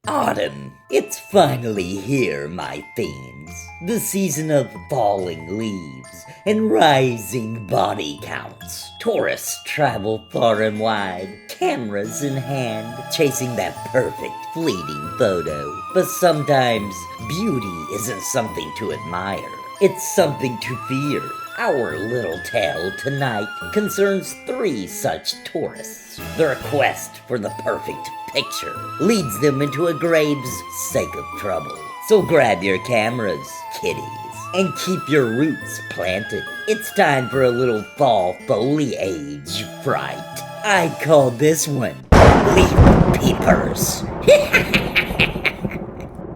Autumn, it's finally here, my fiends. The season of falling leaves and rising body counts. Tourists travel far and wide, cameras in hand, chasing that perfect, fleeting photo. But sometimes, beauty isn't something to admire. It's something to fear. Our little tale tonight concerns 3 such tourists. Their quest for the perfect picture leads them into a grave's sake of trouble. So grab your cameras, kiddies, and keep your roots planted. It's time for a little fall foliage fright. I call this one Leaf Peepers.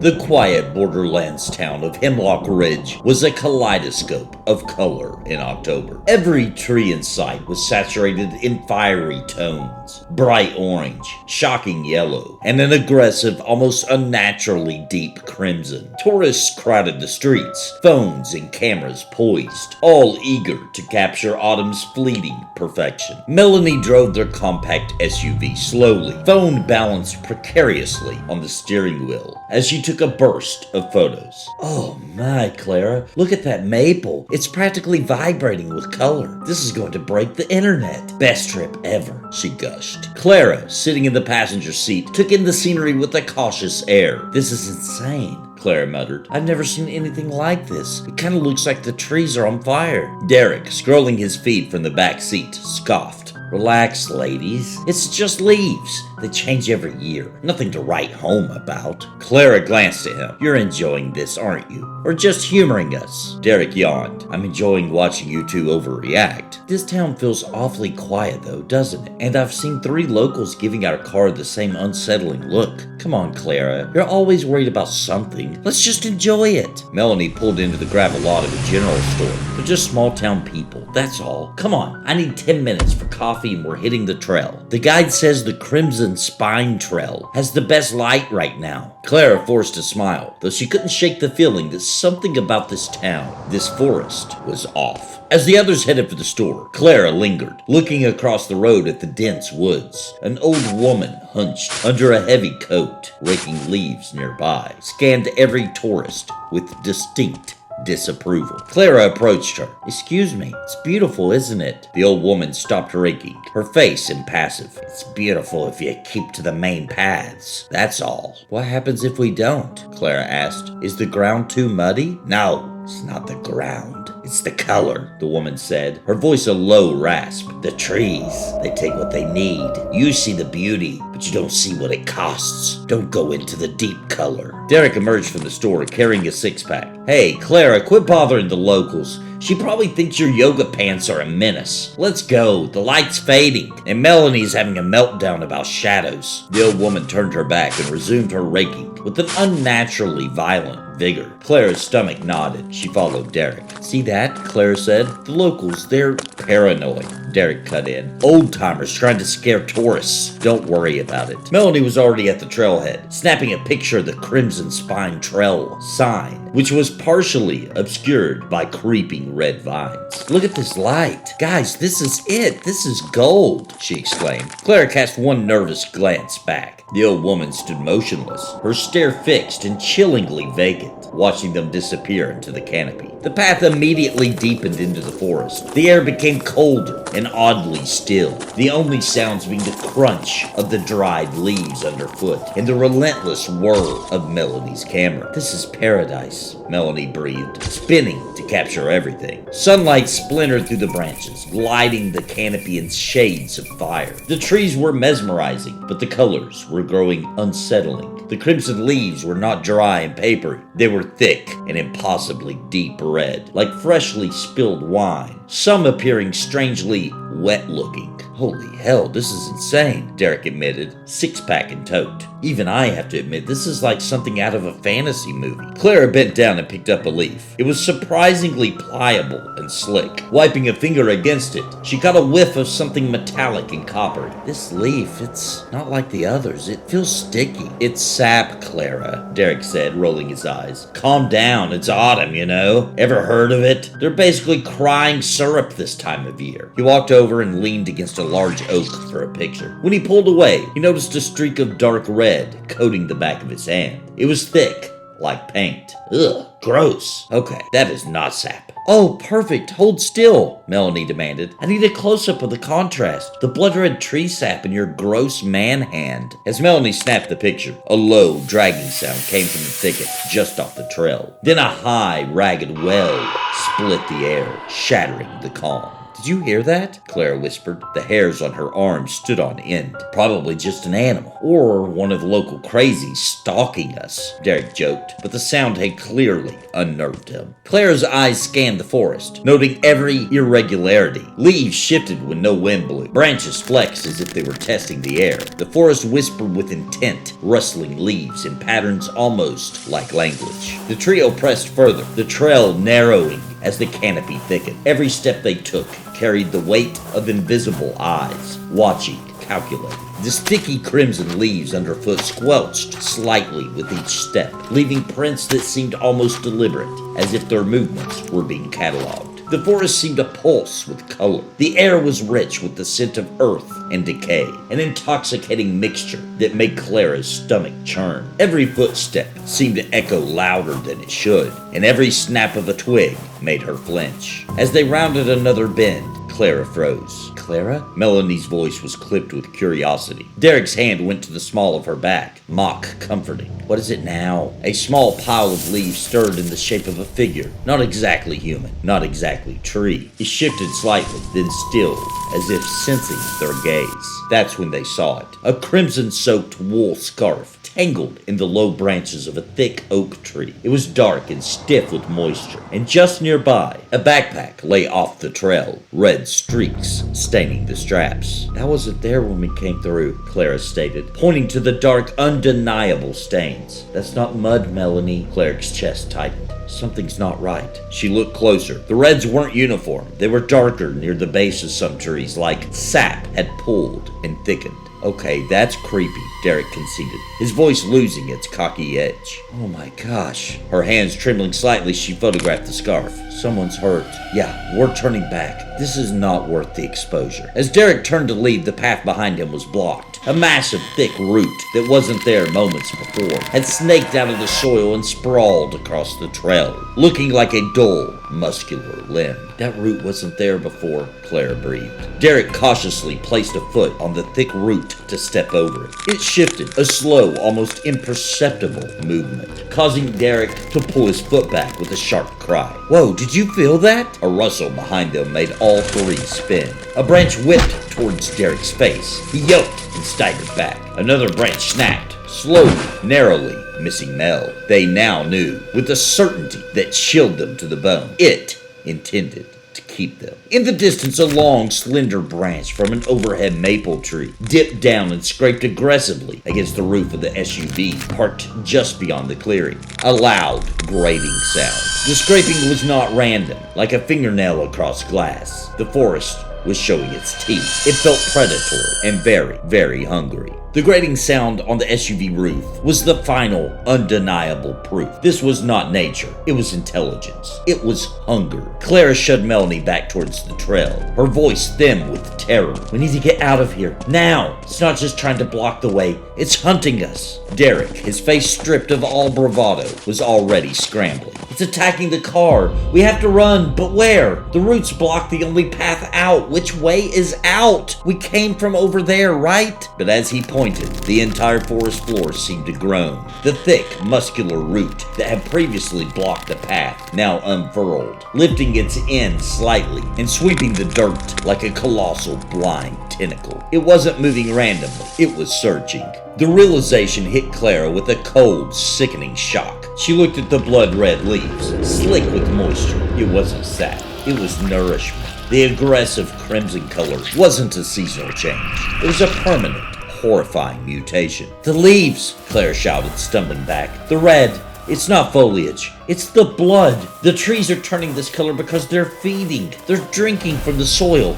The quiet borderlands town of Hemlock Ridge was a kaleidoscope of color in October. Every tree in sight was saturated in fiery tones, bright orange, shocking yellow, and an aggressive, almost unnaturally deep crimson. Tourists crowded the streets, phones and cameras poised, all eager to capture autumn's fleeting perfection. Melanie drove their compact SUV slowly, phone balanced precariously on the steering wheel as she took a burst of photos. Oh my, Clara, look at that maple. It's practically vibrating with color. This is going to break the internet. Best trip ever, she gushed. Clara, sitting in the passenger seat, took in the scenery with a cautious air. This is insane, Clara muttered. I've never seen anything like this. It kind of looks like the trees are on fire. Derek, scrolling his feed from the back seat, scoffed. Relax, ladies. It's just leaves. They change every year. Nothing to write home about. Clara glanced at him. You're enjoying this, aren't you? Or just humoring us? Derek yawned. I'm enjoying watching you two overreact. This town feels awfully quiet though, doesn't it? And I've seen 3 locals giving our car the same unsettling look. Come on, Clara. You're always worried about something. Let's just enjoy it. Melanie pulled into the gravel lot of a general store. They're just small town people, that's all. Come on, I need 10 minutes for coffee and we're hitting the trail. The guide says the Crimson Spine Trail has the best light right now. Clara forced a smile, though she couldn't shake the feeling that something about this town, this forest, was off. As the others headed for the store, Clara lingered, looking across the road at the dense woods. An old woman hunched under a heavy coat, raking leaves nearby, scanned every tourist with distinct disapproval. Clara approached her. Excuse me, it's beautiful, isn't it? The old woman stopped raking, her face impassive. It's beautiful if you keep to the main paths, that's all. What happens if we don't? Clara asked. Is the ground too muddy? No, it's not the ground. It's the color, the woman said, her voice a low rasp. The trees, they take what they need. You see the beauty, but you don't see what it costs. Don't go into the deep color. Derek emerged from the store carrying a 6-pack. Hey, Clara, quit bothering the locals. She probably thinks your yoga pants are a menace. Let's go, the light's fading, and Melanie's having a meltdown about shadows. The old woman turned her back and resumed her raking with an unnaturally violent vigor. Clara's stomach nodded. She followed Derek. See that? Clara said. The locals, they're paranoid. Derek cut in. Old-timers trying to scare tourists. Don't worry about it. Melanie was already at the trailhead, snapping a picture of the Crimson Spine Trail sign, which was partially obscured by creeping red vines. Look at this light. Guys, this is it. This is gold, she exclaimed. Clara cast one nervous glance back. The old woman stood motionless, her stare fixed and chillingly vacant, watching them disappear into the canopy. The path immediately deepened into the forest. The air became colder and oddly still, the only sounds being the crunch of the dried leaves underfoot and the relentless whir of Melanie's camera. This is paradise, Melanie breathed, spinning to capture everything. Sunlight splintered through the branches, gliding the canopy in shades of fire. The trees were mesmerizing, but the colors were growing unsettling. The crimson leaves were not dry and papery. They were thick and impossibly deep red, like freshly spilled wine, some appearing strangely wet-looking. Holy hell, this is insane, Derek admitted, 6-pack and tote. Even I have to admit, this is like something out of a fantasy movie. Clara bent down and picked up a leaf. It was surprisingly pliable and slick. Wiping a finger against it, she caught a whiff of something metallic and coppery. This leaf, it's not like the others. It feels sticky. It's sap, Clara, Derek said, rolling his eyes. Calm down, it's autumn, you know. Ever heard of it? They're basically crying syrup this time of year. He walked over over and leaned against a large oak for a picture. When he pulled away, he noticed a streak of dark red coating the back of his hand. It was thick, like paint. Ugh, gross. Okay, that is not sap. Oh, perfect. Hold still, Melanie demanded. I need a close-up of the contrast. The blood-red tree sap in your gross man hand. As Melanie snapped the picture, a low, dragging sound came from the thicket just off the trail. Then a high, ragged wail split the air, shattering the calm. Did you hear that? Clara whispered. The hairs on her arms stood on end. Probably just an animal. Or one of the local crazies stalking us, Derek joked, but the sound had clearly unnerved him. Clara's eyes scanned the forest, noting every irregularity. Leaves shifted when no wind blew. Branches flexed as if they were testing the air. The forest whispered with intent, rustling leaves in patterns almost like language. The trio pressed further, the trail narrowing as the canopy thickened. Every step they took carried the weight of invisible eyes, watching, calculating. The sticky crimson leaves underfoot squelched slightly with each step, leaving prints that seemed almost deliberate, as if their movements were being cataloged. The forest seemed to pulse with color. The air was rich with the scent of earth and decay, an intoxicating mixture that made Clara's stomach churn. Every footstep seemed to echo louder than it should, and every snap of a twig made her flinch. As they rounded another bend, Clara froze. Clara? Melanie's voice was clipped with curiosity. Derek's hand went to the small of her back, mock comforting. What is it now? A small pile of leaves stirred in the shape of a figure. Not exactly human, not exactly tree. It shifted slightly, then stilled, as if sensing their gaze. That's when they saw it. A crimson-soaked wool scarf tangled in the low branches of a thick oak tree. It was dark and stiff with moisture, and just nearby, a backpack lay off the trail, red streaks staining the straps. That wasn't there when we came through, Clara stated, pointing to the dark, undeniable stains. That's not mud, Melanie. Clara's chest tightened. Something's not right. She looked closer. The reds weren't uniform. They were darker near the base of some trees, like sap had pulled and thickened. Okay, that's creepy, Derek conceded, his voice losing its cocky edge. Oh my gosh. Her hands trembling slightly, she photographed the scarf. Someone's hurt. Yeah, we're turning back. This is not worth the exposure. As Derek turned to leave, the path behind him was blocked. A massive, thick root that wasn't there moments before had snaked out of the soil and sprawled across the trail, looking like a dull, muscular limb. That root wasn't there before, Clara breathed. Derek cautiously placed a foot on the thick root to step over it. It shifted, a slow, almost imperceptible movement, causing Derek to pull his foot back with a sharp cry. Whoa, did you feel that? A rustle behind them made all three spin. A branch whipped towards Derek's face. He yelped and staggered back. Another branch snapped, slowly, narrowly, missing Mel. They now knew, with a certainty that chilled them to the bone, it intended to keep them. In the distance, a long, slender branch from an overhead maple tree dipped down and scraped aggressively against the roof of the SUV parked just beyond the clearing. A loud, grating sound. The scraping was not random, like a fingernail across glass. The forest was showing its teeth. It felt predatory and very, very hungry. The grating sound on the SUV roof was the final, undeniable proof. This was not nature. It was intelligence. It was hunger. Clara shoved Melanie back towards the trail, her voice thin with terror. We need to get out of here. Now! It's not just trying to block the way. It's hunting us. Derek, his face stripped of all bravado, was already scrambling. It's attacking the car. We have to run, but where? The roots block the only path out. Which way is out? We came from over there, right? But as he pointed, the entire forest floor seemed to groan. The thick, muscular root that had previously blocked the path now unfurled, lifting its end slightly and sweeping the dirt like a colossal blind tentacle. It wasn't moving randomly. It was searching. The realization hit Clara with a cold, sickening shock. She looked at the blood-red leaves, slick with moisture. It wasn't sap. It was nourishment. The aggressive crimson color wasn't a seasonal change. It was a permanent, horrifying mutation. The leaves, Claire shouted, stumbling back. The red. It's not foliage. It's the blood. The trees are turning this color because they're feeding. They're drinking from the soil.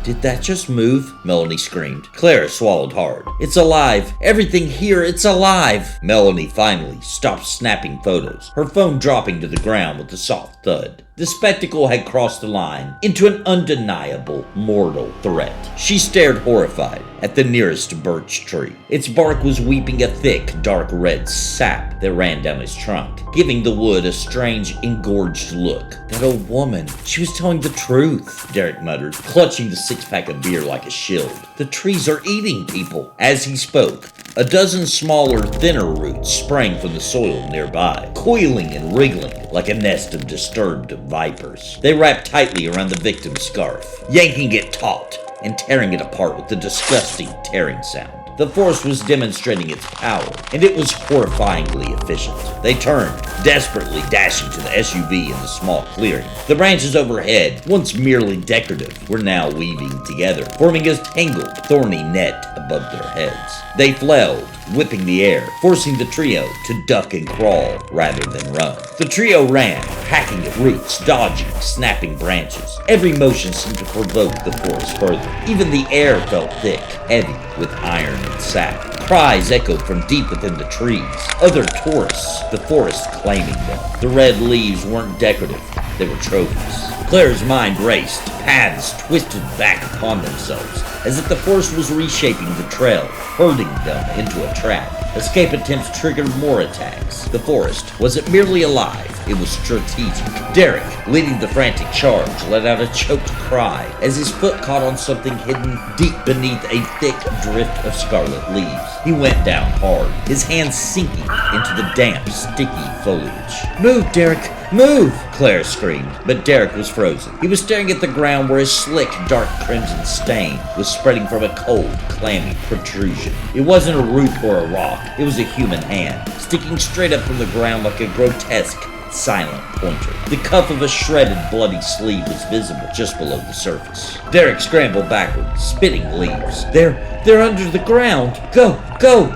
Did that just move? Melanie screamed. Claire swallowed hard. It's alive. Everything here, it's alive. Melanie finally stopped snapping photos, her phone dropping to the ground with a soft thud. The spectacle had crossed the line into an undeniable mortal threat. She stared horrified at the nearest birch tree. Its bark was weeping a thick, dark red sap that ran down its trunk, giving the wood a strange, engorged look. That old woman, she was telling the truth, Derek muttered, clutching the six-pack of beer like a shield. The trees are eating people. As he spoke, a dozen smaller, thinner roots sprang from the soil nearby, coiling and wriggling like a nest of disturbed vipers. They wrapped tightly around the victim's scarf, yanking it taut and tearing it apart with a disgusting tearing sound. The force was demonstrating its power, and it was horrifyingly efficient. They turned, desperately dashing to the SUV in the small clearing. The branches overhead, once merely decorative, were now weaving together, forming a tangled, thorny net above their heads. They flailed, whipping the air, forcing the trio to duck and crawl rather than run. The trio ran, hacking at roots, dodging, snapping branches. Every motion seemed to provoke the force further. Even the air felt thick, heavy with iron and sap. Cries echoed from deep within the trees. Other tourists, the forest claiming them. The red leaves weren't decorative, they were trophies. Claire's mind raced, paths twisted back upon themselves, as if the force was reshaping the trail, herding them into a trap. Escape attempts triggered more attacks. The forest wasn't merely alive, it was strategic. Derek, leading the frantic charge, let out a choked cry as his foot caught on something hidden deep beneath a thick drift of scarlet leaves. He went down hard, his hands sinking into the damp, sticky foliage. "Move, Derek! Move!" Claire screamed, but Derek was frozen. He was staring at the ground where a slick, dark crimson stain was spreading from a cold, clammy protrusion. It wasn't a root or a rock, it was a human hand, sticking straight up from the ground like a grotesque, silent pointer. The cuff of a shredded, bloody sleeve was visible just below the surface. Derek scrambled backward, spitting leaves. They're under the ground. Go,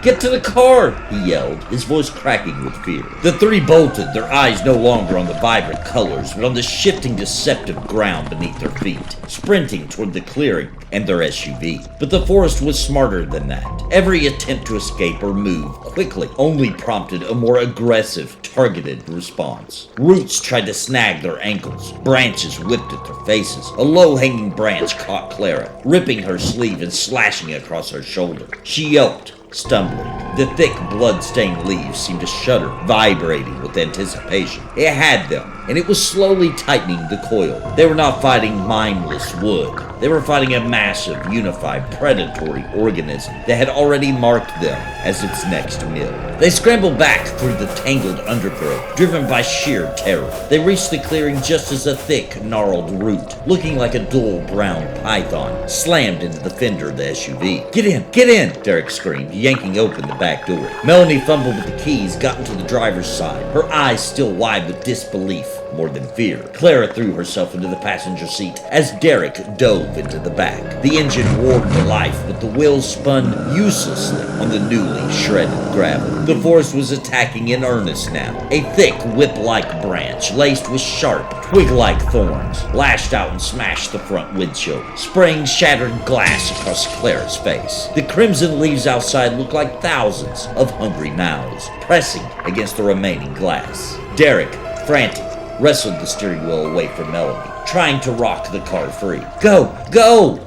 get to the car, he yelled, his voice cracking with fear. The three bolted, their eyes no longer on the vibrant colors, but on the shifting, deceptive ground beneath their feet, sprinting toward the clearing and their SUV. But the forest was smarter than that. Every attempt to escape or move quickly only prompted a more aggressive, targeted response. Roots tried to snag their ankles, branches whipped at their faces. A low-hanging branch caught Clara, ripping her sleeve and slashing across her shoulder. She yelped, stumbling. The thick, blood-stained leaves seemed to shudder, vibrating with anticipation. It had them, and it was slowly tightening the coil. They were not fighting mindless wood. They were fighting a massive, unified, predatory organism that had already marked them as its next meal. They scrambled back through the tangled undergrowth, driven by sheer terror. They reached the clearing just as a thick, gnarled root, looking like a dull brown python, slammed into the fender of the SUV. Get in, Derek screamed, yanking open the back door. Melanie fumbled with the keys, got into the driver's side, her eyes still wide with disbelief more than fear. Clara threw herself into the passenger seat as Derek dove into the back. The engine roared to life, but the wheels spun uselessly on the newly shredded gravel. The force was attacking in earnest now. A thick, whip-like branch, laced with sharp, twig-like thorns, lashed out and smashed the front windshield, spraying shattered glass across Clara's face. The crimson leaves outside looked like thousands of hungry mouths, pressing against the remaining glass. Derek, frantic, wrestled the steering wheel away from Melanie, trying to rock the car free. Go!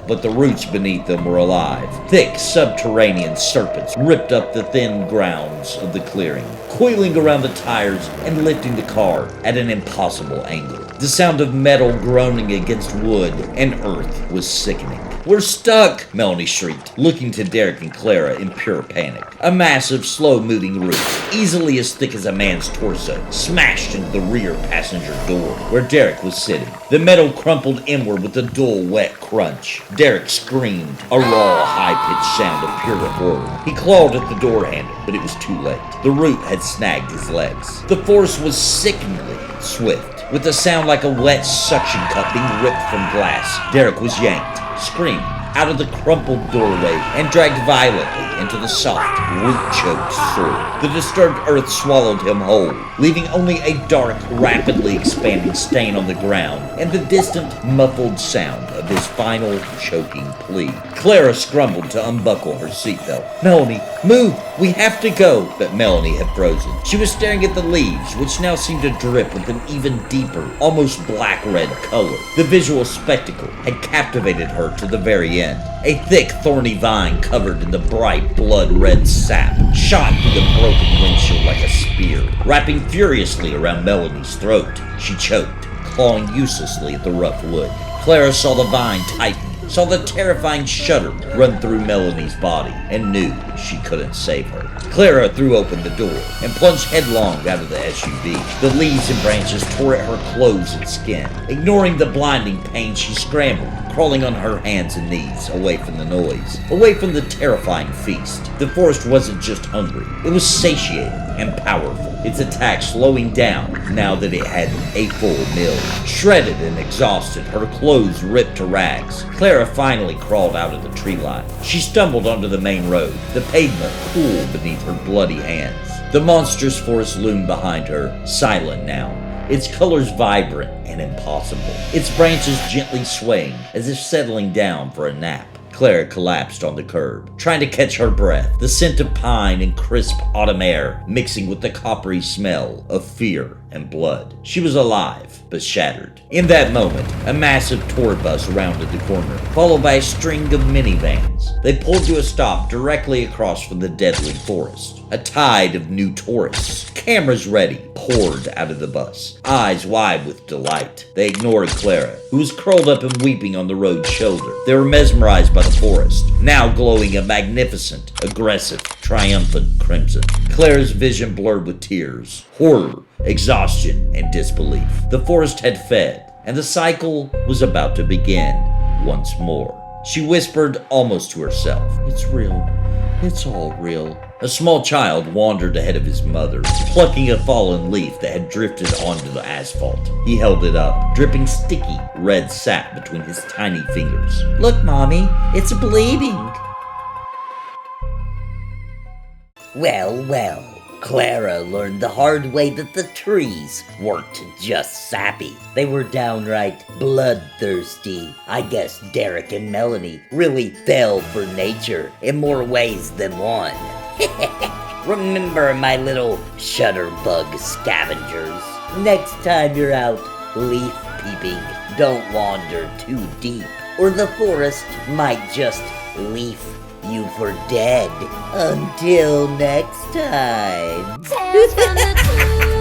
But the roots beneath them were alive. Thick, subterranean serpents ripped up the thin grounds of the clearing, coiling around the tires and lifting the car at an impossible angle. The sound of metal groaning against wood and earth was sickening. We're stuck, Melanie shrieked, looking to Derek and Clara in pure panic. A massive, slow-moving root, easily as thick as a man's torso, smashed into the rear passenger door, where Derek was sitting. The metal crumpled inward with a dull, wet crunch. Derek screamed, a raw, high-pitched sound of pure horror. He clawed at the door handle, but it was too late. The root had snagged his legs. The force was sickeningly swift, with a sound like a wet suction cup being ripped from glass. Derek was yanked, screaming, out of the crumpled doorway and dragged violently into the soft, root-choked soil. The disturbed earth swallowed him whole, leaving only a dark, rapidly expanding stain on the ground and the distant, muffled sound of his final, choking plea. Clara scrambled to unbuckle her seatbelt. "Melanie, move! We have to go!" But Melanie had frozen. She was staring at the leaves, which now seemed to drip with an even deeper, almost black-red color. The visual spectacle had captivated her to the very end. A thick, thorny vine covered in the bright, blood-red sap shot through the broken windshield like a spear, wrapping furiously around Melanie's throat. She choked, clawing uselessly at the rough wood. Clara saw the vine tighten, saw the terrifying shudder run through Melanie's body, and knew she couldn't save her. Clara threw open the door and plunged headlong out of the SUV. The leaves and branches tore at her clothes and skin. Ignoring the blinding pain, she scrambled, crawling on her hands and knees, away from the noise, away from the terrifying feast. The forest wasn't just hungry, it was satiated and powerful, its attack slowing down now that it had a full meal. Shredded and exhausted, her clothes ripped to rags, Clara finally crawled out of the tree line. She stumbled onto the main road, the pavement cool beneath her bloody hands. The monstrous forest loomed behind her, silent now, its colors vibrant and impossible, its branches gently swaying as if settling down for a nap. Clara collapsed on the curb, trying to catch her breath, the scent of pine and crisp autumn air mixing with the coppery smell of fear and blood. She was alive, but shattered. In that moment, a massive tour bus rounded the corner, followed by a string of minivans. They pulled to a stop directly across from the deadly forest. A tide of new tourists, cameras ready, poured out of the bus, eyes wide with delight. They ignored Clara, who was curled up and weeping on the road's shoulder. They were mesmerized by the forest, now glowing a magnificent, aggressive, triumphant crimson. Clara's vision blurred with tears, horror, exhaustion, and disbelief. The forest had fed, and the cycle was about to begin once more. She whispered almost to herself, "It's real. It's all real." A small child wandered ahead of his mother, plucking a fallen leaf that had drifted onto the asphalt. He held it up, dripping sticky, red sap between his tiny fingers. "Look, Mommy, it's bleeding." Well, Clara learned the hard way that the trees weren't just sappy. They were downright bloodthirsty. I guess Derek and Melanie really fell for nature in more ways than one. Remember, my little shutterbug scavengers, next time you're out leaf peeping, don't wander too deep, or the forest might just leaf you for dead. Until next time. Tales from the